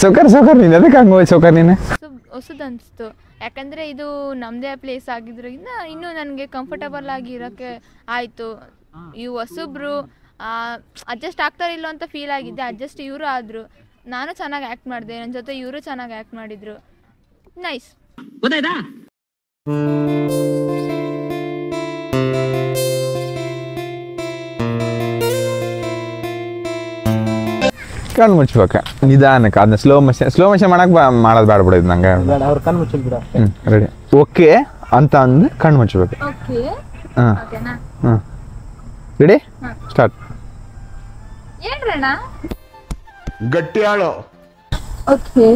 ಸೌಕರ್ ಸೌಕರ್ ನೀನು ಅದಕ್ಕೆ ಹಂಗೆ ಹೋಯ್ ಸೌಕರ್ ನೀನು ಹೊಸದು ಅನಿಸ್ತು. ಯಾಕಂದರೆ ಇದು ನಮ್ಮದೇ ಪ್ಲೇಸ್ ಆಗಿದ್ರಿಂದ ಇನ್ನೂ ನನಗೆ ಕಂಫರ್ಟಬಲ್ ಆಗಿ ಇರೋಕ್ಕೆ ಆಯಿತು. ಇವು ಹೊಸಬ್ರು ಅಡ್ಜಸ್ಟ್ ಆಗ್ತಾರಿಲ್ಲ ಅಂತ ಫೀಲ್ ಆಗಿದ್ದೆ. ಅಡ್ಜಸ್ಟ್ ಇವರು ಆದರು. ನಾನು ಚೆನ್ನಾಗಿ ಆ್ಯಕ್ಟ್ ಮಾಡಿದೆ, ನನ್ನ ಜೊತೆ ಇವರು ಚೆನ್ನಾಗಿ ಆ್ಯಕ್ಟ್ ಮಾಡಿದರು. ನೈಸ್. ಗೊತ್ತಾಯ್ತಾ? ಕಣ್ಣು ಮುಚ್ಬೇಕ ನಿಧಾನಕ್ಕೆ. ಅದನ್ನ ಸ್ಲೋ ಮೋಷನ್ ಮಾಡೋದು ಬೇಡ ಬಿಡೋದು ನಂಗೆ. ರೆಡಿ ಓಕೆ ಅಂತ ಅಂದು ಕಣ್ಣು ಮುಚ್ಚಬೇಕು. ಹಾಂ ರೆಡಿ ಸ್ಟಾರ್ಟ್. ಏನ್ರಣ್ಣ ಗಟ್ಟಿ ಆಳು. ಓಕೆ.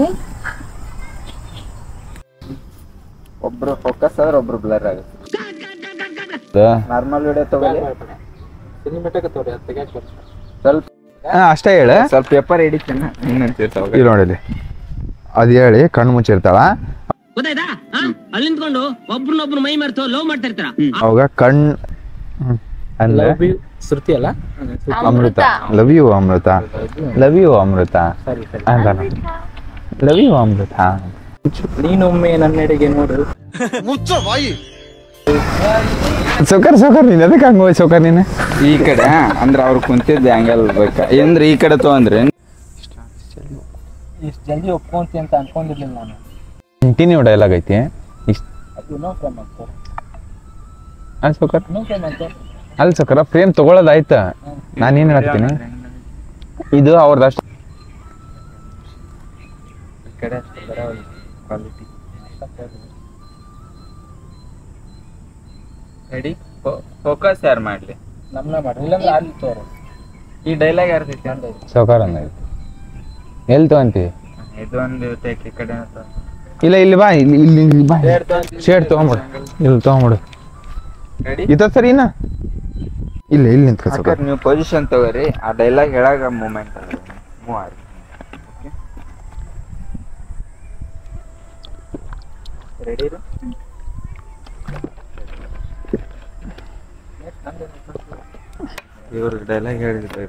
ಒಬ್ರು ಫೋಕಸ್ ಆದ್ರೆ ಒಬ್ರು ಬ್ಲರ್ ಆಗುತ್ತೆ. ನಾರ್ಮಲ್ ವಿಡಿಯೋ ತಗೊಳ್ಳಿ, ಸ್ವಲ್ಪ ಅಷ್ಟೇ ಹೇಳ. ಸ್ವಲ್ಪ ಪೇಪರ್ ಹಿಡಿತೇನೆ ಇನ್ನಂತಿರ್ತಾವ ನೋಡಿ. ಅದು ಹೇಳಿ ಕಣ್ಣು ಮುಚ್ಚಿರ್ತಾಳ. ಗೊತ್ತಾಯ್ತಾ? ಅಲ್ಲಿ ನಿಂತ್ಕೊಂಡು ಒಬ್ರನ್ನೊಬ್ರು ಮೈ ಮರ್ತು ಲವ್ ಮಾಡ್ತಾ ಇರ್ತಾರ. ಅವಾಗ ಕಣ್ಣು ಅಂದ್ರೆ ಶ್ರುತಿ ಅಲ್ಲ Amrita. Love you Amrita, love you Amrita ಅಂತ. ಲವ್ ಯು ಅಮೃತ. ನೀನೊಮ್ಮೆ ನನ್ನೆಡೆಗೆ ನೋಡು. ಸೌಕರ್ ಸೌಕರ್ ನೀನು ಅದಕ್ಕೆ ಹಂಗೆ ಹೋಯ್ ಸೌಕರ್ ನೀನು ಈ ಕಡೆ ಅಂದ್ರೆ ಅವ್ರು ಕುಂತಿದ್ದೆ ಹಂಗಲ್ ಬೇಕಾ ಅಂದ್ರೆ ಈ ಕಡೆ ತಗೊಂಡ್ರೆ ಇಷ್ಟು ಜಲ್ದಿ ಒಪ್ಕೊಂತಿ ಅಂತ ಅನ್ಕೊಂಡಿರ್ಲಿಲ್ಲ ನಾನು. ಕಂಟಿನ್ಯೂ ಡೈಲಾಗ್ ಐತಿ ಅಲ್ಲಿ ಸೌಕರ್. ಅಲ್ಲಿ ಸೌಕರ ಫ್ರೇಮ್ ತಗೊಳ್ಳೋದಾಯ್ತಾ? ನಾನೇನು ಹೇಳ್ತೀನಿ, ಇದು ಅವ್ರದ್ದು ಅಷ್ಟು ಕಡೆ ಕ್ವಾಲಿಟಿ. ರೆಡಿ ಫೋಕಸ್ ಯಾರು ಮಾಡ್ಲಿ? ನಮ್ಮನ್ನ ಮಾಡ್ರಿ, ಇಲ್ಲಾಂದ್ರೆ ಅಲ್ಲಿ ತೋರು. ಈ ಡೈಲಾಗ್ ಯಾರ್ದೈತಿ ಅಂತ ಸೌಕರ್ ಅಂದೈತಿ. ಎಲ್ಲಿ ತಗೊಂತೀವಿ? ಇದೊಂದು ಈ ಕಡೆ ಇಲ್ಲ ಇಲ್ಲಿ ಬಾ, ಇಲ್ಲಿ ಬಾ. ಶೇಡ್ ತಗೊಂಬಿಡು, ಇಲ್ಲಿ ತಗೊಂಬಿಡು. ರೆಡಿ ಇದ ಸರಿನಾ? ಇಲ್ಲ ಇಲ್ಲಿ ನಿಂತ್ಕೊ ಸೌಕರ್. ನೀವು ಪೊಸಿಷನ್ ತಗೋರಿ, ಆ ಡೈಲಾಗ್ ಹೇಳಾಗ ಮೂಮೆಂಟ್ ಅದ ಮೂವ್ ಆಗಿ. ರೆಡಿ ಇರು. ಇವ್ರಿಗೆ ಡೈಲಾಗ್ ಹೇಳಿದ್ರೆ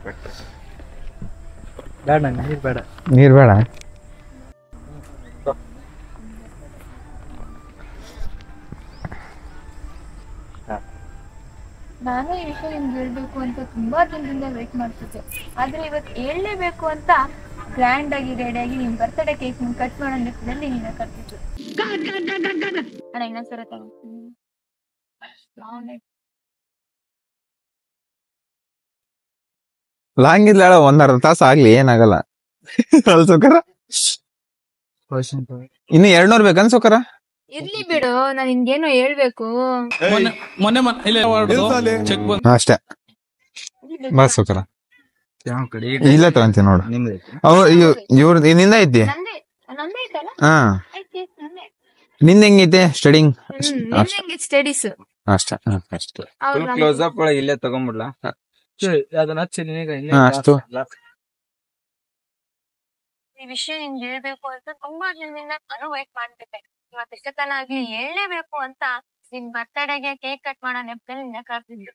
ಬೇಡ, ನೀರು ಬೇಡ, ನೀರು ಬೇಡ. ನಾನು ಈ ವಿಷಯ ನಿಮ್ಗೆ ಹೇಳ್ಬೇಕು ಅಂತ ತುಂಬಾ ದಿನದಿಂದ ವೇಟ್ ಮಾಡ್ತಿದ್ದೆ. ಆದ್ರೆ ಇವತ್ತು ಹೇಳಲೇಬೇಕು ಅಂತ ಗ್ರ್ಯಾಂಡ್ ಆಗಿ ರೆಡಿಯಾಗಿ ನಿಮ್ ಬರ್ತ್ಡೇ ಕೇಕ್ ಕಟ್ ಮಾಡೋ ನಿಟ್ಟಿನಲ್ಲಿ ನಿನ್ನ ಕರ್ತಿದ್ದು. ಅಣ್ಣ ಇನ್ನೊಂದ್ಸಲ ತಗೋತೀನಿ. ಲಾಂಗ್ ಇದ್ಲ ಒಂದರ್ಧ ತಾಸು ಆಗ್ಲಿ, ಏನಾಗಲ್ಲ. ಅಲ್ ಸೌಕರ ಇನ್ನು 200 ಬೇಕನ್ ಸೌಕರ? ಇರ್ಲಿ ಬಿಡು, ನಾನು ನಿನ್ಗೇನೋ ಹೇಳ್ಬೇಕು. ಅಷ್ಟೇ ಬಸ್ ಸೌಕರ. ಇಲ್ಲ ತಗೊಂತೀನಿ ನೋಡು. ಇವ್ರ ನಿಂದ ಐತಿ. ಹಾ ನಿಂದ ಹೆಂಗೈತೆ ಸ್ಟಡಿಂಗ್? ಸ್ಟಡೀಸ್ ಅಷ್ಟೇ ಅಷ್ಟೇ. ಕ್ಲೋಸ್ ಅಪ್ ಒಳಗೆ ಇಲ್ಲೇ ತಗೊಂಡ್ಬಿಡ್ಲಾ? ಅಷ್ಟು ಈ ವಿಷಯ ನಿಮ್ಗೆ ಹೇಳ್ಬೇಕು ಅಂತ ತುಂಬಾ ದಿನದಿಂದ ನಾನು ವೇಟ್ ಮಾಡ್ತಿದ್ದೆ. ಇವತ್ತು ಇಷ್ಟತನ ಆಗ್ಲಿ ಹೇಳಲೇಬೇಕು ಅಂತ ನಿನ್ ಬರ್ತಡೆಗೆ ಕೇಕ್ ಕಟ್ ಮಾಡೋ ನೆಪದಲ್ಲಿ ನಿನ್ನ ಕರ್ತಿದ್ರು.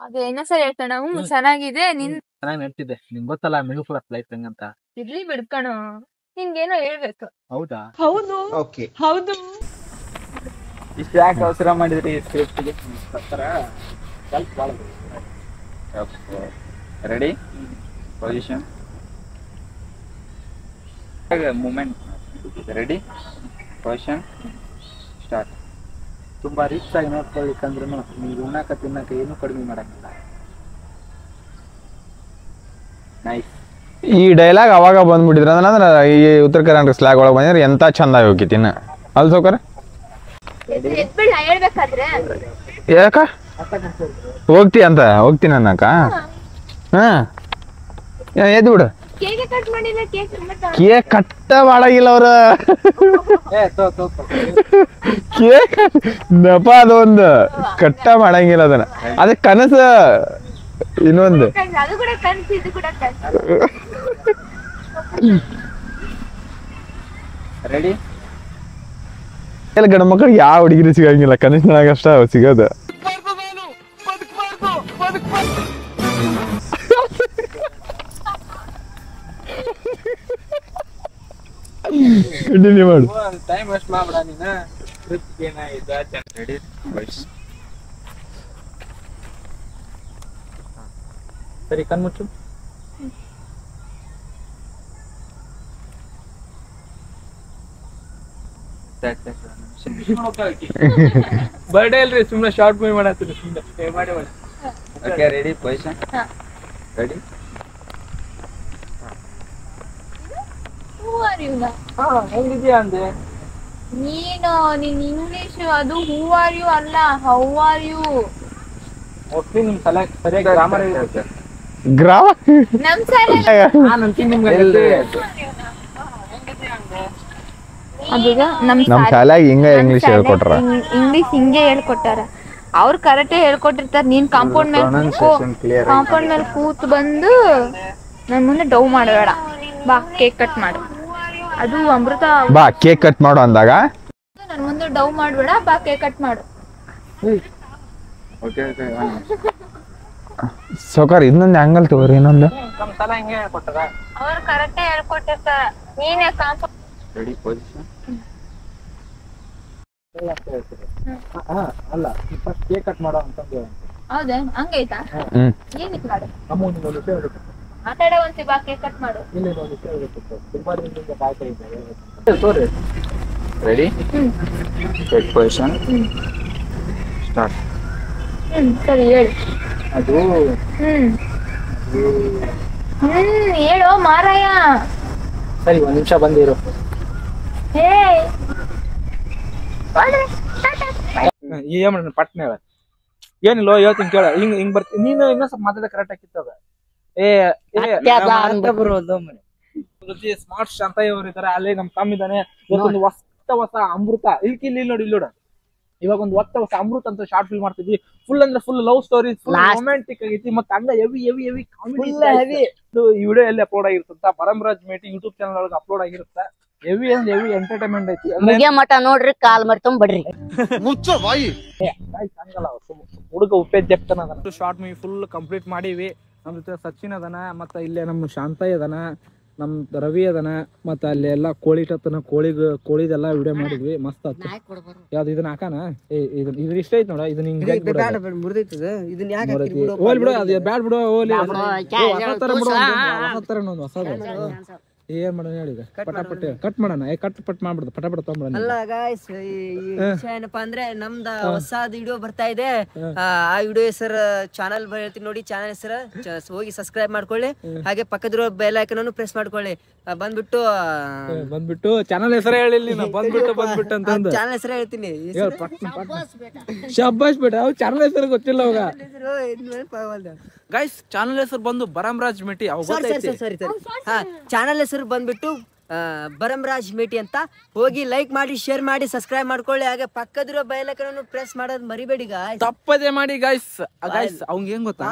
ಅದು ಇನ್ನೊಂದ್ಸರಿ ಹೇಳ್ತಾನ. ಚೆನ್ನಾಗಿದೆ. ನಿನ್ ಚೆನ್ನಾಗಿ ನೆಟ್ಟಿದ್ದೆ. ನಿಂಗೆ ಗೊತ್ತಲ್ಲ ಮಿಡಲ್ ಕ್ಲಾಸ್ ಲೈಫ್ ಹೆಂಗಂತ. ಇರ್ಲಿ ಬಿಡ್ಕಣು, ನಿನ್ಗೇನೋ ಹೇಳ್ಬೇಕು. ಹೌದಾ? ಹೌದು ಹೌದು. ಇಷ್ಟು ಯಾಕೆ ಅವಸರ ಮಾಡಿದ್ರಿ ಸ್ಕ್ರಿಪ್ಟ್ಗೆ? Ready position movement. Ready position start. ತುಂಬಾ ರಿಚ್ ಆಗಿ ನೋಡ್ಕೊಳ್ಳಿಕ್ಕಂದ್ರೂ ನೀವು ಉಣ್ಣಾಕ ತಿನ್ನಕ ಏನು ಕಡಿಮೆ ಮಾಡಂಗಿಲ್ಲ. ನೈಸ್. ಈ ಡೈಲಾಗ್ ಅವಾಗ ಬಂದ್ಬಿಟ್ಟಿದ್ರ ಅಂದ್ರೆ ಈ ಉತ್ತರ ಕರ್ನಾಟಕ ಸ್ಲಾಗ್ ಒಳಗೆ ಬಂದ್ರೆ ಎಂತ ಚಂದ ಹೋಗಿತ್ತು ಇನ್ನ. ಅಲ್ ಸೌಕರ ಯಾಕ ಹೋಗ್ತಿ ಅಂತ ಹೋಗ್ತೀನಿ ಅನ್ನಕ? ಹಾ ಎದ್ದು ಬಿಡು. ಕೇಕ್ ಕಟ್ಟ ಮಾಡಾಗಿಲ್ಲ ಅವ್ರ. ಕೇಕ್ ನೆಪ ಅದೊಂದು ಕಟ್ಟ ಮಾಡಂಗಿಲ್ಲ ಅದನ್ನ. ಅದ ಕನಸ ಇನ್ನೊಂದು. ರೆಡಿ. ಎಲ್ಲ ಗಂಡ ಮಕ್ಕಳಿಗೆ ಯಾವ ಹುಡುಗಿರು ಸಿಗಂಗಿಲ್ಲ, ಕನಸಿನಾಗ ಅಷ್ಟ ಸಿಗೋದು. ಕಂಟಿನ್ಯೂ ಮಾಡು. ಟೈಮ್ ವೇಸ್ಟ್ ಮಾಡ್ಬೇಡ ನೀನ. ರೆಡಿ ಸರಿ ಕಣ್ಮುಚ್ಚು. ಬರ್ಡೇ ಅಲ್ರಿ ಸುಮ್ಮನೆ ಶಾರ್ಟ್ ಮೂವಿ ಮಾಡತ್ತೀರಿ ಸುಮ್ಮನೆ ಮಾಡಿ. Okay ready position ready. ಹೆಂಗಿದ್ಯಾ ಅಂದೆ ನೀನ್ ಇಂಗ್ಲಿಷ್ ಅದು ಹೂ ಆರ್ ಯು ಅಲ್ಲ ಹೌ ಆರ್ ಯು. ಮೋಸ್ಟ್ಲಿ ನಿಮ್ ಸರಿಯಾಗಿ ಗ್ರಾಮರ್ ಇರುತ್ತೆ. ನಮ್ ಸಲ ಅದೀಗ ನಮ್ ಶಾಲೆಯಾಗ ಹಿಂಗ ಇಂಗ್ಲಿಷ್ ಹೇಳ್ಕೊಟ್ರ. ಇಂಗ್ಲಿಷ್ ಹಿಂಗೆ ಹೇಳ್ಕೊಟ್ಟಾರ. ಅವ್ರು ಕರೆಕ್ಟೇ ಹೇಳ್ಕೊಟ್ಟಿರ್ತಾರ. ನೀನ್ ಕಾಂಪೌಂಡ್ ಮೇಲೆ ಕೂತ್ ಬಂದು ನನ್ ಮುಂದೆ ಡೌ ಮಾಡಬೇಡ. ಬಾ ಕೇಕ್ ಕಟ್ ಮಾಡು. ಅದು ಅಮೃತ ಬಾ ಕೇಕ್ ಕಟ್ ಮಾಡು ಅಂದಾಗ ನನ್ ಮುಂದೆ ಡೌ ಮಾಡ್ಬೇಡ. ಬಾ ಕೇಕ್ ಕಟ್ ಮಾಡು. ಸೌಕರ್ ಇನ್ನೊಂದು ಆಂಗಲ್ ತಗೋರಿ. ಇನ್ನೊಂದು ಅವ್ರು ಕರೆಕ್ಟೇ ಹೇಳ್ಕೊಟ್ಟಿರ್ತಾರ. ನೀನೇ ಕಾಂಪೌಂಡ್ ರೆಡಿ ಪೊಸಿಷನ್. ಅಲ್ಲ ಫಸ್ಟ್ ಕೇಕ್ ಕಟ್ ಮಾಡೋ ಅಂತಂದು. ಹೌದಾ ಹಂಗೈತಾ? ಏನಿಕ್ ಮಾಡು ಮಾತಾಡ ಒಂದ್ಸಿ. ಬಾ ಕೇಕ್ ಕಟ್ ಮಾಡು. Ready position start. ಸರಿ ಹೇಳು. ಅದು ಹೇಳು ಮಾರಾಯ. ಸರಿ ಒಂದ್ ನಿಮಿಷ ಬಂದಿರು. ಏನ್ ಪಟ್ನ ಹೇಳ. ಏನಿಲ್ಲ ಹೇಳ್ತೀನಿ ಕೇಳ. ಹಿಂಗ್ ಬರ್ತೀನಿ ನೀನು ಇನ್ನೂ ಸ್ವಲ್ಪ ಮಾತಾಡ ಕರೆಕ್ಟ್ ಆಗಿತ್ತದ. ಸ್ಮಾರ್ಟ್ ಶಾಂತಯ್ಯ ಅವ್ರು ಇದಾರೆ ಅಲ್ಲಿ. ನಮ್ ತಮ್ಮ ಇದ್ದಾನೆ. ಇವತ್ತೊಂದು ಹೊಸ ಅಮೃತ ಇಲ್ಲಿ ನೋಡಿ ಇಲ್ಲಿ ನೋಡ. ಇವಾಗ ಒಂದು ಹೊಸ ಅಮೃತ ಅಂತ ಶಾರ್ಟ್ ಫಿಲ್ಮ್ ಮಾಡ್ತಿದ್ವಿ. ಫುಲ್ ಅಂದ್ರೆ full love story, full romantic ಆಗೈತಿ. ಮತ್ತೆ ಹಂಗ ಹೆವಿ ಕಾಮಿಡಿ. ಈ ವಿಡಿಯೋ ಎಲ್ಲಿ ಅಪ್ಲೋಡ್ ಆಗಿರುತ್ತ? ಬರಂರಾಜ್ ಮೇಟಿ ಯೂಟ್ಯೂಬ್ ಚಾನಲ್ ಒಳಗೆ ಅಪ್ಲೋಡ್ ಆಗಿರುತ್ತ. ಹೆವಿ ಎಂಟರ್ಟೈನ್ಮೆಂಟ್ ಐತಿ. ಮಠ ನೋಡ್ರಿ ಕಾಲ್ ಮಾಡಿ ತೊಂಬಡ್ರಿ. ಹುಡುಗ ಉಪೇದ್ಯಪ್ತನ ಶಾರ್ಟ್ ಮೂವಿ ಫುಲ್ ಕಂಪ್ಲೀಟ್ ಮಾಡೀವಿ. ನಮ್ ಜೊತೆ ಸಚಿನ್ ಅದನ, ಮತ್ತ ಇಲ್ಲೇ ನಮ್ ಶಾಂತಯ್ಯ ಅದನ, ನಮ್ ರವಿ ಅದನ, ಮತ್ತ ಅಲ್ಲಿ ಎಲ್ಲಾ ಕೋಳಿ ಟತ್ತನ ಕೋಳಿದೆಲ್ಲಾ ವಿಡಿಯೋ ಮಾಡಿದ್ವಿ. ಮಸ್ತ್ ಆಯ್ತು. ಯಾವ್ದು ಇದನ್ನ ಹಾಕಾನ? ಇದ್ರ ಇಷ್ಟ ಐತ್ ನೋಡ. ಇದನ್ನ ಹಿಂಗ್ ಹೋಲ್ ಬಿಡು. ಅದ್ ಬ್ಯಾಡ್ ಬಿಡು. ಹೋಲಿ ಹೊಸ ತರ ಬಿಡು. ಹೊಸ ತರ ಹೊಸದು ಏನ್ ಮಾಡೋಣ ಹೇಳಿ. ಪಟಾಪಟ್ ಕಟ್ ಮಾಡೋಣ. ಕಟ್ ಮಾಡ್ಬಿಡ್ದು ಪಟಾಪಟ್ ತಗೊಂಡ್ಬಿಡ. ಅಲ್ಲ ಗಾಯ್ಸ್, ಈ ವಿಷಯ ಏನಪ್ಪಾ ಅಂದ್ರೆ ನಮ್ದ ಹೊಸದ್ ವಿಡಿಯೋ ಬರ್ತಾ ಇದೆ. ಆ ವಿಡಿಯೋ ಹೆಸರು ಚಾನಲ್ ಹೇಳ್ತೀನಿ ನೋಡಿ. ಚಾನಲ್ ಹೆಸರು ಹೋಗಿ ಸಬ್ಸ್ಕ್ರೈಬ್ ಮಾಡ್ಕೊಳ್ಳಿ. ಹಾಗೆ ಪಕ್ಕದಿರೋ ಬೆಲ್ ಐಕಾನ್ ಅನ್ನು ಪ್ರೆಸ್ ಮಾಡ್ಕೊಳ್ಳಿ. ಬಂದ್ಬಿಟ್ಟು ಚಾನಲ್ ಹೆಸರು ಹೇಳಿಲ್ಲ. ಬಂದ್ಬಿಟ್ಟು ಅಂತ ಚಾನಲ್ ಹೆಸರು ಹೇಳ್ತೀನಿ. ಶಬ್ಬಾಷ್ ಬೇಡ. ಅವ್ ಚಾನಲ್ ಹೆಸರು ಗೊತ್ತಿಲ್ಲ ಅವಾಗ. ಗೈಸ್ ಚಾನಲ್ ಹೆಸರು ಬಂದು ಬರಂರಾಜ್ ಮೇಟಿ. ಸರಿ ಚಾನಲ್ ಹೆಸರು ಬಂದ್ಬಿಟ್ಟು ಬರಂರಾಜ್ ಮೇಟಿ ಅಂತ. ಹೋಗಿ ಲೈಕ್ ಮಾಡಿ, ಶೇರ್ ಮಾಡಿ, ಸಬ್ಸ್ಕ್ರೈಬ್ ಮಾಡ್ಕೊಳ್ಳಿ. ಹಾಗೆ ಪಕ್ಕದಿರೋ ಬೆಲ್ ಐಕಾನ್ ಅನ್ನು ಪ್ರೆಸ್ ಮಾಡೋದು ಮರಿಬೇಡಿ ಗಾಯ್ಸ್. ತಪ್ಪದೇ ಮಾಡಿ ಗಾಯ್ಸ್. ಅವ್ನ್ ಹೆಂಗ್ ಗೊತ್ತಾ?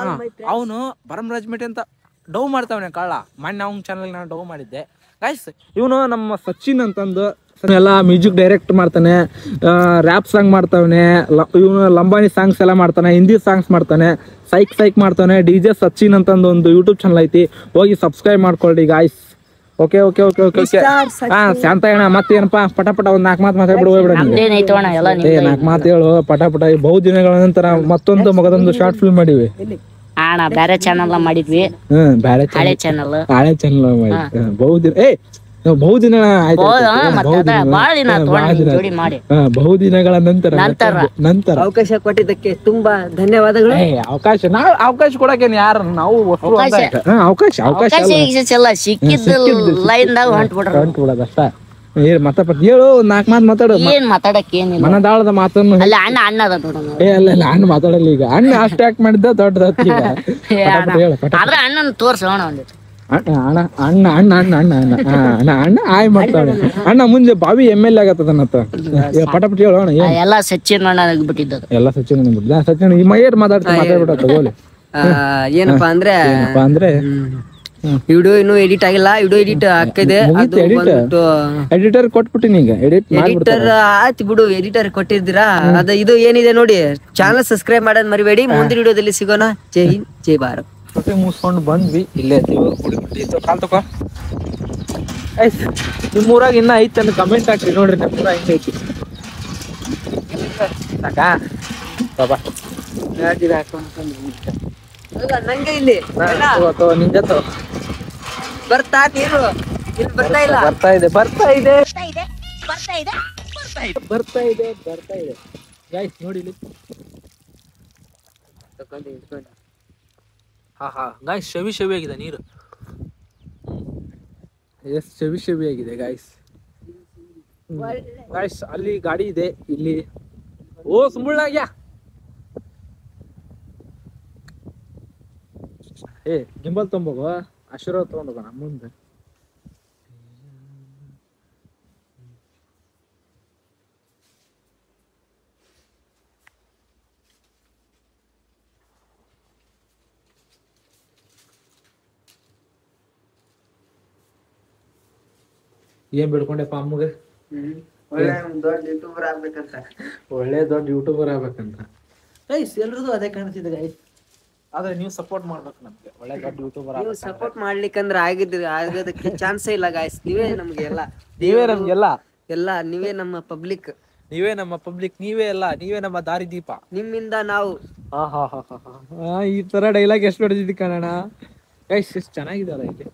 ಅವನು ಬರಂರಾಜ್ ಮೇಟಿ ಅಂತ ಡೌ ಮಾಡ್ತಾವನೆ ಕಳ್ಳ. ಮೊನ್ನೆ ಅವ್ನ ಚಾನಲ್ ನಾನು ಡೌ ಮಾಡಿದ್ದೆ ಗೈಸ್. ಇವನು ನಮ್ಮ ಸಚಿನ್ ಅಂತಂದು ಎಲ್ಲ ಮ್ಯೂಸಿಕ್ ಡೈರೆಕ್ಟ್ ಮಾಡ್ತಾನೆ, ರ್ಯಾಪ್ ಸಾಂಗ್ ಮಾಡ್ತಾವನೆ, ಇವನು ಲಂಬಾನಿ ಸಾಂಗ್ಸ್ ಎಲ್ಲ ಮಾಡ್ತಾನೆ, ಹಿಂದಿ ಸಾಂಗ್ಸ್ ಮಾಡ್ತಾನೆ, ಸೈಕ್ ಮಾಡ್ತಾನೆ. DJ ಸಚಿನ್ ಅಂತಂದು ಒಂದು ಯೂಟ್ಯೂಬ್ ಚಾನಲ್ ಐತಿ. ಹೋಗಿ ಸಬ್ಸ್ಕ್ರೈಬ್ ಮಾಡ್ಕೊಳ್ಳಿ ಗಾಯ್ಸ್. ಓಕೆ ಶಾಂತಯ್ಯಣ್ಣ ಮತ್ತೇನಪ್ಪಾ? ಪಟಾಪಟ ಒಂದ್ 4 ಮಾತು ಮಾತಾಡ್ಬಿಡು. ಹೋಗ್ಬಿಡ. 4 ಮಾತು ಹೇಳು ಪಟಾಪಟ. ಬಹು ದಿನಗಳ ನಂತರ ಮತ್ತೊಂದು ಮಗದೊಂದು ಶಾರ್ಟ್ ಫಿಲ್ಮ್ ಮಾಡಿವಿ. ಬೇರೆ ಚಾನಲ್ ಮಾಡಿದ್ವಿ. ಹಳೆ ಚಾನಲ್ ಬಹು ದಿನಗಳ ನಂತರ ಅವಕಾಶ ಕೊಟ್ಟಿದ್ದಕ್ಕೆ ತುಂಬಾ ಧನ್ಯವಾದಗಳು. ಅವಕಾಶ ಕೊಡಕೇನ್ ಯಾರು ನಾವು ಅವಕಾಶ ಹೊಂಟ್ಬಿಡೋದಷ್ಟ. ಹೇಳು 4 ಮಾತು ಮಾತಾಡೋ. ಏನ್ ಮಾತಾಡಕ್ ಏನಿಲ್ಲ. ಮನದಾಳದ ಮಾತನ್ನು ಅಲ್ಲ ಅಣ್ಣ ಅಣ್ಣ ಮಾತಾಡಲ್ಲ. ಈಗ ಅಣ್ಣ ಅಷ್ಟು ಯಾಕೆ ಮಾಡಿದ್ದ ದೊಡ್ಡದ. ಆದ್ರೆ ಅಣ್ಣನ ತೋರ್ಸೋಣ ಒಂದಿತ್ತು. ಅಣ್ಣ ಆಯ್ ಮಾಡ್ತಾಳೆ. ಅಣ್ಣ ಮುಂದೆ ಬಾವಿ ML ಆಗತ್ತದನ್ನತ್ತ. ಪಟಾಪಟಿ ಹೇಳೋಣ. ಎಲ್ಲ ಸಚಿನ್ ಅಣ್ಣ ಬಿಟ್ಟಿದ್ದ. ಎಲ್ಲ ಸಚಿನ್ ಸಚಿನ್ ಈ ಮೈಯರ್ ಮಾತಾಡ್ಬಿಟ್ಟ. ಏನಪ್ಪಾ ಅಂದ್ರೆ ವಿಡಿಯೋ ಇನ್ನೂ ಎಡಿಟ್ ಆಗಿಲ್ಲ. ವಿಡಿಯೋ ಎಡಿಟ್ ಆಗ್ತಿದೆ. ಎಡಿಟರ್ ಕೊಟ್ಬಿಟ್ಟಿನಿ. ಈಗ ಎಡಿಟರ್ ಆಯ್ತು ಬಿಡು. ಎಡಿಟರ್ ಕೊಟ್ಟಿದ್ದೀರಾ. ಇದು ಏನಿದೆ ನೋಡಿ. ಚಾನಲ್ ಸಬ್ಸ್ಕ್ರೈಬ್ ಮಾಡೋದ್ ಮರಿಬೇಡಿ. ಮುಂದಿನ ವಿಡಿಯೋದಲ್ಲಿ ಸಿಗೋಣ. ಜೈ ಹಿಂದ್, ಜೈ ಭಾರತ್. ತೊಟ್ಟಿ ಮುಗಿಸ್ಕೊಂಡು ಬಂದ್ವಿ. ಇಲ್ಲೇ ದೇವ್ರ ಗುಡಿ ಬಿಟ್ಟಿತ್ತು. ಕಾಲ್ ತಗೋ. ನಿಮ್ಮೂರಾಗ ಇನ್ನ ಐತೆ ಅಂತ ಕಮೆಂಟ್ ಹಾಕ್ರಿ ನೋಡ್ರಿ. ನಮ್ಮೂರಾಗ ಹಿಂಗೆ ಐತಿ ಸಾಕಾ ಬಾಬಾ ನಂಗೆ ಇಲ್ಲಿ ನಿನ್ ಜೊತೆ ಬರ್ತಾ ನೀರು ಇಲ್ಲಿ ಬರ್ತಾ ಇಲ್ಲ. ಬರ್ತಾ ಇದೆ ಗೈಸ್ ನೋಡಿ ಇಲ್ಲಿ. ಹಾ ಗೈಸ್ ಶವಿ ಆಗಿದೆ ನೀರು. ಎಸ್ ಶವಿ ಆಗಿದೆ ಗೈಸ್. ಅಲ್ಲಿ ಗಾಡಿ ಇದೆ ಇಲ್ಲಿ. ಓ ಸುಮ್ಮಳ್ಳಾಗ್ಯಾ ಗಿಂಬಲ್ ತೊಂಬೋಗು ಆಶೀರ್ವಾದ ತಗೊಂಡೋಗೋಣ ಮುಂದೆ. ಏನ್ ಬಿಡ್ಕೊಂಡೆಪ್ಪ ಅಮ್ಮಗೆ? ಒಳ್ಳೆ ದೊಡ್ಡ ಯೂಟ್ಯೂಬರ್ ಆಗ್ಬೇಕಂತ. ಗೈಸ್ ಎಲ್ರದು ಅದೇ ಕಾಣ್ತಿದೆ ಗೈಸ್. ಆದ್ರೆ ನೀವು ಸಪೋರ್ಟ್ ಮಾಡ್ಬೇಕು ನಮ್ಗೆ. ಒಳ್ಳೆ ದೊಡ್ಡ ಯೂಟ್ಯೂಬರ್ ನೀವು ಸಪೋರ್ಟ್ ಮಾಡ್ಲಿಕ್ಕಂದ್ರೆ ಆಗೋದಕ್ಕೆ ಚಾನ್ಸೇ ಇಲ್ಲ ಗಾಯ್ಸ್. ನೀವೇ ನಮ್ಗೆ ಎಲ್ಲ ಎಲ್ಲ ನೀವೇ ನಮ್ಮ ಪಬ್ಲಿಕ್. ನೀವೇ ಎಲ್ಲ ನೀವೇ ನಮ್ಮ ದಾರಿ ದೀಪ. ನಿಮ್ಮಿಂದ ನಾವು ಈ ತರ ಡೈಲಾಗ್ ಎಷ್ಟು ಹೊಡೆದಿದ್ದಿ ಕನ್ನಡ ಗೈಸ್. ಎಷ್ಟು ಚೆನ್ನಾಗಿದೆ ಅಲ್ಲ ಇಲ್ಲಿ.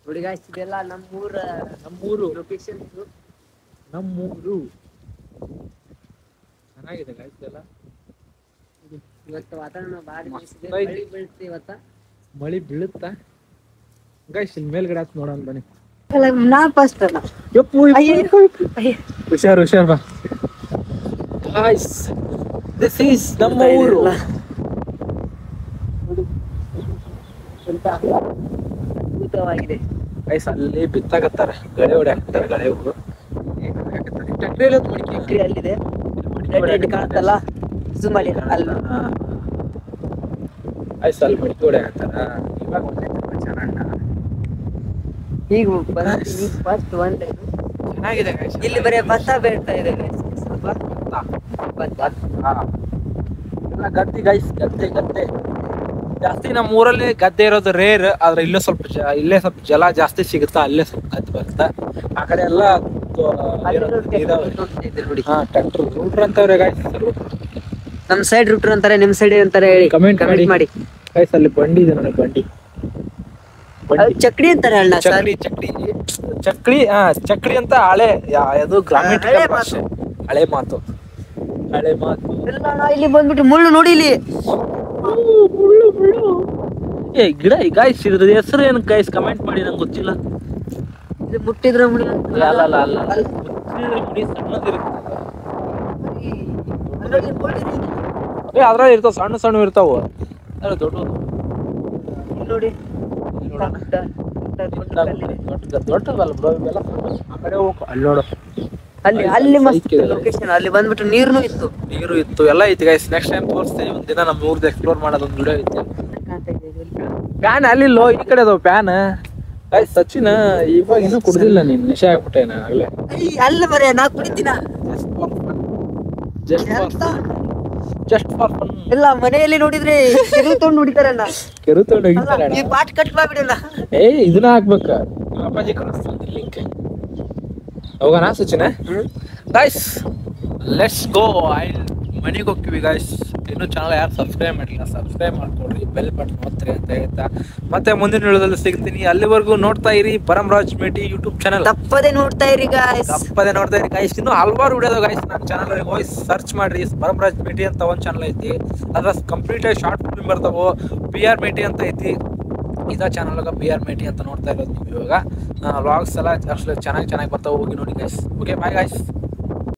ನೋಡಿ ಗಾಯ್ಸ್ ಇದೆಲ್ಲ ನಮ್ಮೂರು ಲೊಕೇಶನ್. ನಮ್ಮೂರು ಚೆನ್ನಾಗಿದೆ ಗಾಯ್ಸ್ ಎಲ್ಲ. ಇವತ್ತು ವಾತಾವರಣ ಭಾರಿ ಬಿಸಿಲಿದೆ. ಮಸ್ತ್ ಮಳೆ ಬೀಳುತ್ತೆ ಇವತ್ತ. ಮಳಿ ಬೀಳುತ್ತಾ ಗೈಸ್? ಇಲ್ಲಿ ಮೇಲ್ಗಡೆ ಹತ್ತು ನೋಡೋಣ ಬನ್ನಿ. ನಾ ಫಸ್ಟ್ ಅಲ್ಲ. ಹುಷಾರ್ ಬಾ ಗೈಸ್. ದಿಸ್ ಈಸ್ ನಮ್ಮ ಊರು. ಅದ್ಭುತವಾಗಿದೆ ಗೈಸ್. ಅಲ್ಲಿ ಬಿತ್ತಾಕತ್ತಾರೆ ಗಳೆ ಹೊಡ್ಯಾಕತ್ತಾರೆ. ಗಳೆ ಹೋಗು ಫ್ಯಾಕ್ಟ್ರಿ ಅಲ್ಲಿದೆ. ರೆಡ್ ಕಾಣ್ತಲ್ಲ ಝೂಮ್ ಮಾಡಿ ಅಲ್ಲಿ. ಗೈಸ್ ಅಲ್ಲಿ ಮಡಿಕೆ ಹೊಡ್ಯಾಕತ್ತಾರ. ಇವಾಗ ಒಂದೇ ಚೆನ್ನಾಗಿ ಈಗ ಫಸ್ಟ್ ಒನ್ ಟೈಮ್ ಚೆನ್ನಾಗಿದೆ ಗೈಸ್. ಇಲ್ಲಿ ಬರೀ ಭತ್ತ ಬೆಳ್ತಾ ಇದೆ guys. ಎಲ್ಲ ಗದ್ದೆ ಗೈಸ್. ಗದ್ದೆ ಜಾಸ್ತಿ ನಮ್ಮ ಊರಲ್ಲಿ ಗದ್ದೆ ಇರೋದು ರೇರ್. ಆದ್ರೆ ಇಲ್ಲೇ ಸ್ವಲ್ಪ ಜಲ ಜಾಸ್ತಿ ಸಿಗುತ್ತಾ. ಅಲ್ಲೇ ಸ್ವಲ್ಪ ಗದ್ದೆ ಬರುತ್ತೆ. ಆ ಕಡೆ ಎಲ್ಲ ಟ್ರ್ಯಾಕ್ಟರ್ ರೂಟ್ರ್ ಅಂತವ್ರೆ ಗೈಸ್. ನಮ್ ಸೈಡ್ ರೂಟ್ರ್ ಅಂತಾರೆ, ನಿಮ್ ಸೈಡ್ ಅಂತಾರೆ ಹೇಳಿ. ಕಮೆಂಟ್ ಮಾಡಿ ಗೈಸ್. ಅಲ್ಲಿ ಬಂಡಿ ಇದೆ ನೋಡಿ. ಬಂಡಿ ಚಕ್ಡಿ ಅಂತಾರೆ ಅಣ್ಣ. ಚಕ್ಡಿ ಅಂತ ಹಳೆ ಅದು ಗ್ರಾಮೀಣ ಭಾಷೆ. ಹಳೆ ಮಾತು. ಇಲ್ಲಿ ಬಂದ್ಬಿಟ್ಟು ಮುಳ್ಳು ನೋಡಿ ಇಲ್ಲಿ. ಗಿಡ ಗೈಸ್. ಇದ್ರ ಹೆಸರು ಏನು ಗೈಸ್? ಕಮೆಂಟ್ ಮಾಡಿ, ನಂಗೆ ಗೊತ್ತಿಲ್ಲ. ಇದು ಮುಟ್ಟಿದ್ರೆ ಮುಳ್ಳು ಅಲ್ಲ ಮುಡಿ ಸಣ್ಣದಿರುತ್ತೆ. ಅದ್ರಾಗ ಇರ್ತಾವ ಸಣ್ಣ ಇರ್ತಾವ. ದೊಡ್ಡ ನೋಡಿ ದೊಡ್ಡದಲ್ಲ ಬ್ರೋ ಇವೆಲ್ಲ. ಆ ಕಡೆ ಹೋಗು. ಅಲ್ಲಿ ನೋಡು. ಅಲ್ಲಿ ಮಸ್ತ್ ಲೊಕೇಶನ್. ಅಲ್ಲಿ ಬಂದ್ಬಿಟ್ಟು ನೀರು ಇತ್ತು ಎಲ್ಲ ಐತಿ ಗೈಸ್. ನೆಕ್ಸ್ಟ್ ಟೈಮ್ ತೋರಿಸ್ತೀನಿ. ಒಂದಿನ ನಮ್ಮ ಊರ್ದು ಎಕ್ಸ್ಪ್ಲೋರ್ ಮಾಡೋದೊಂದು ವಿಡಿಯೋ ಐತಿ. ಪ್ಯಾನ್ ಅಲ್ಲಿ ಈ ಕಡೆ ಅದಾವ ಪ್ಯಾನ್ ಗೈಸ್. ಸಚಿನ್ ಇವಾಗ ಇನ್ನೂ ಕುಡ್ದಿಲ್ಲ ನೀನ್? ನಿಶೆ ಆಗ್ಬಿಟ್ಟೇನ ಆಗ್ಲೇ? ಅಲ್ಲ ಬರೇ ನಾ ಕುಡಿತೀನ ಜಸ್ಟ್ ಫಾರ್ ಫನ್. ಇಲ್ಲ ಮನೆಯಲ್ಲಿ ನೋಡಿದ್ರೆ ಕೆರು ತೊಗೊಂಡು ಹೊಡಿತಾರಣ್ಣ. ಕೆರು ತೊಗೊಂಡು ಹೋಗಿದ್ದಾರೆ. ಈ ಪಾಟ್ ಕಟ್ ಮಾಡ್ಬಿಡಲ್ಲ. ಇದನ್ನ ಹಾಕ್ಬೇಕ. ಅಪ್ಪಾಜಿ ಕಳಿಸ್ತಾನೆ ಲಿಂಕ್. ಹೋಗೋಣ ಸಚಿನ್? Guys let's go. ಮನೆಗೆ ಹೋಗ್ತೀವಿ ಗೈಸ್. ಇನ್ನೂ ಚಾನಲ್ ಯಾರು ಸಬ್ಸ್ಕ್ರೈಬ್ ಮಾಡಿಲ್ಲ, ಸಬ್ಸ್ಕ್ರೈಬ್ ಮಾಡ್ಕೊಡ್ರಿ. ಬೆಲ್ ಬಟನ್ ಒತ್ತಿರಿ ಅಂತ ಹೇಳ್ತಾ ಮತ್ತೆ ಮುಂದಿನ ವಿಡಿಯೋದಲ್ಲಿ ಸಿಗ್ತೀನಿ. ಅಲ್ಲಿವರೆಗೂ ನೋಡ್ತಾ ಇರಿ ಭರಮರಾಜ್ ಮೇಟಿ ಯೂಟ್ಯೂಬ್ ಚಾನಲ್. ತಪ್ಪದೆ ನೋಡ್ತಾ ಇರಿ ಗೈಸ್. ಇನ್ನು ಹಲವಾರು ವಿಡಿಯೋ ಗೈಸ್. ನನ್ನ ಚಾನಲ್ ಹೋಗಿ ಸರ್ಚ್ ಮಾಡ್ರಿ. ಭರಮರಾಜ್ ಮೇಟಿ ಅಂತ ಒಂದು ಚಾನಲ್ ಐತಿ. ಅದ್ರ ಕಂಪ್ಲೀಟ್ ಆಗಿ ಶಾರ್ಟ್ ಫಿಲ್ಮ್ ಬರ್ತಾವೆ. BR ಮೇಟಿ ಅಂತ ಐತಿ. ಇದ ಚಾನಲ್ BR ಮೇಟಿ ಅಂತ ನೋಡ್ತಾ ಇರೋದು ನೀವು ಇವಾಗ. ವ್ಲಾಗ್ಸ್ ಎಲ್ಲ ಅಷ್ಟು ಚೆನ್ನಾಗಿ ಬರ್ತಾವೆ. ಹೋಗಿ ನೋಡಿ ಗೈಸ್. Okay bye guys.